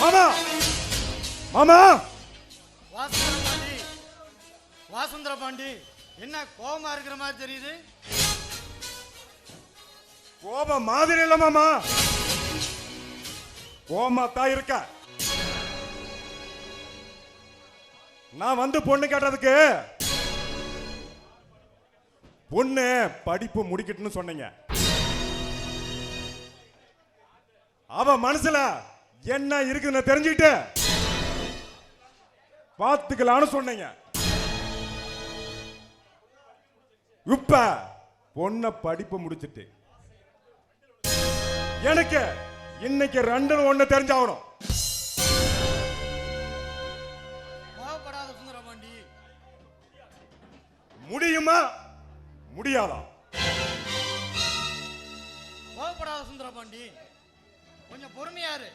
மாமா மாமா வாசுந்தர பாண்டி என்ன கோபமா இருக்கிற மாதிரி தெரியுது? கோபம் மாதிரி இல்ல மாமா, கோபமா தான் இருக்க. நான் வந்து பொண்ணு கேட்டதுக்கு பொண்ணு படிப்பு முடிக்கட்டுன்னு சொன்னீங்க. அவ மனசுல என்ன இருக்குன்னு தெரிஞ்சுக்கிட்டு பார்த்துக்கலான்னு சொன்னீங்க. இப்ப பொண்ண படிப்பு முடிச்சிட்டு எனக்கு இன்னைக்கு ரெண்டு ஒண்ணு தெரிஞ்சாகணும். சுந்தரபாண்டி முடியுமா முடியாதா? கோவப்படாத சுந்தரபாண்டி, கொஞ்சம் பொறுமையாரு.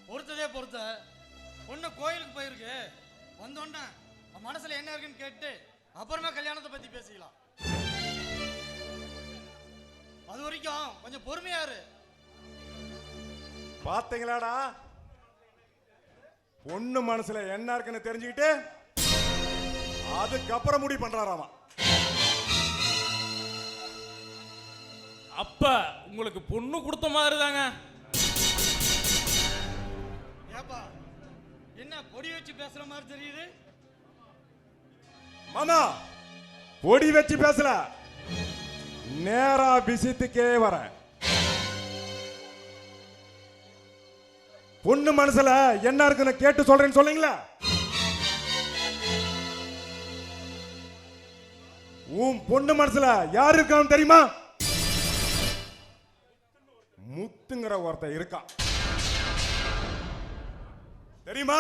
பொறுத்ததே பொறுத்த பொண்ணு கோயிலுக்கு போயிருக்கு, வந்தோன்னா மனசுல என்ன இருக்குன்னு கேட்டு அப்புறமா கல்யாணத்தை பத்தி பேசிக்கலாம். அது வரைக்கும் கொஞ்சம் பொறுமையாரு. பாத்தீங்களாடா, பொண்ணு மனசுல என்ன இருக்குன்னு தெரிஞ்சுக்கிட்டு அதுக்கப்புறம் முடிவு பண்றாராமா. அப்ப உங்களுக்கு பொண்ணு கொடுத்த மாதிரி தாங்க. ஏப்பா என்ன பொடி வச்சு பேசுற மாதிரி தெரியுது? மாமா பொடி வச்சு பேசல, நேரா விஷயத்துக்கே வரேன். பொண்ணு மனசுல என்ன இருக்குன்னு கேட்டு சொல்றேன்னு சொன்னீங்களா? உன் பொண்ணு மனசுல யாரு இருக்கான்னு தெரியுமா? முத்துங்கிற ஒருத்த இருக்கான், தெரியுமா?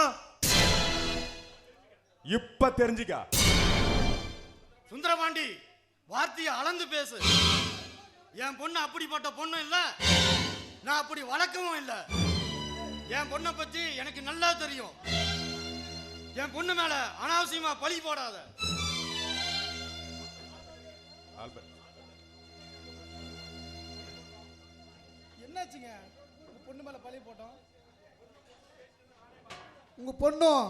இப்ப தெரிஞ்சுக்க. சுந்தரபாண்டி, வார்த்தையை அளந்து பேசு. என் பொண்ணு அப்படிப்பட்ட பொண்ணு இல்ல, நான் அப்படி வளர்க்கவும் இல்லை. என் பொண்ணை பத்தி எனக்கு நல்லா தெரியும். என் பொண்ணு மேல அனாவசியமா பழி போடாத. என்னாச்சுங்க உங்க பொண்ணு மேல பழி போட்டோம்? உங்க பொண்ணும்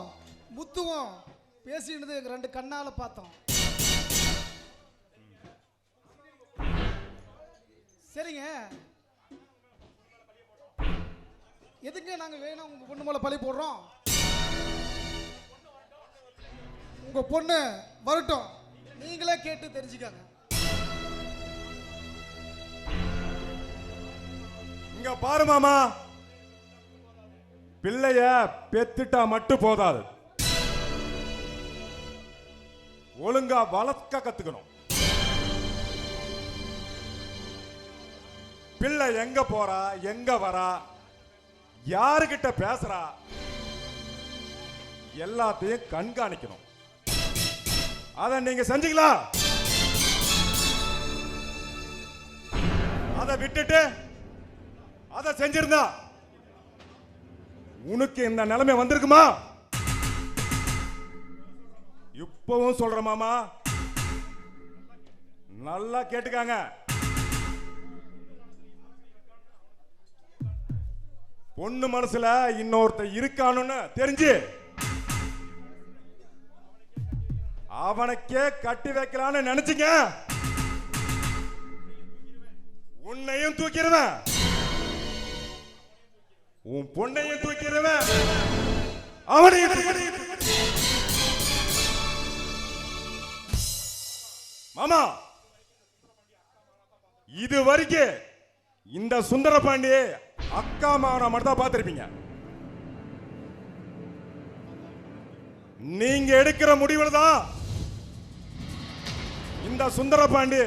முத்துவும் பேசினது எங்க ரெண்டு கண்ணால பார்த்தோம். சரிங்க, எதுக்கு நாங்க வேணும் உங்க பொண்ணு மேல பழி போடுறோம்? உங்க பொண்ணு வரட்டும், நீங்களே கேட்டு தெரிஞ்சுக்காங்க. இங்க பாரு மாமா, பிள்ளைய பெத்துட்டா மட்டும் போதாது, ஒழுங்கா வளர்க்க கத்துக்கணும். பிள்ளை எங்க போறா, எங்க வரா, யாருகிட்ட பேசுறா, எல்லாத்தையும் கண்காணிக்கணும். அத நீங்க செஞ்சீங்களா? அதை விட்டுட்டு அதை செஞ்சிருந்தா உனக்கு இந்த நிலைமை வந்திருக்குமா? இப்பவும் சொல்ற மாமா, நல்லா கேட்டுக்காங்க. பொண்ணு மனசுல இன்னொருத்த இருக்கானுன்னு தெரிஞ்சு அவனுக்கே கட்டி வைக்கலான்னு நினைச்சீங்க, உன்னையும் தூக்கிடுவேன், உன் பொண்ணையும் தூக்கிடுவேன், அவனையும். மாமா, இது வரைக்கும் இந்த சுந்தரபாண்டி அக்கா மாவன மட்டும் தான் பார்த்திருப்பீங்க. நீங்க எடுக்கிற முடிவுல தான் இந்த சுந்தரபாண்டி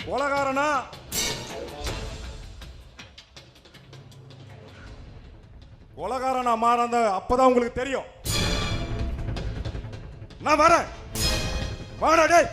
கொலகாரனா கொலகாரனா மாறந்த அப்பதான் உங்களுக்கு தெரியும். நான் வரேன், வாடா டேய்.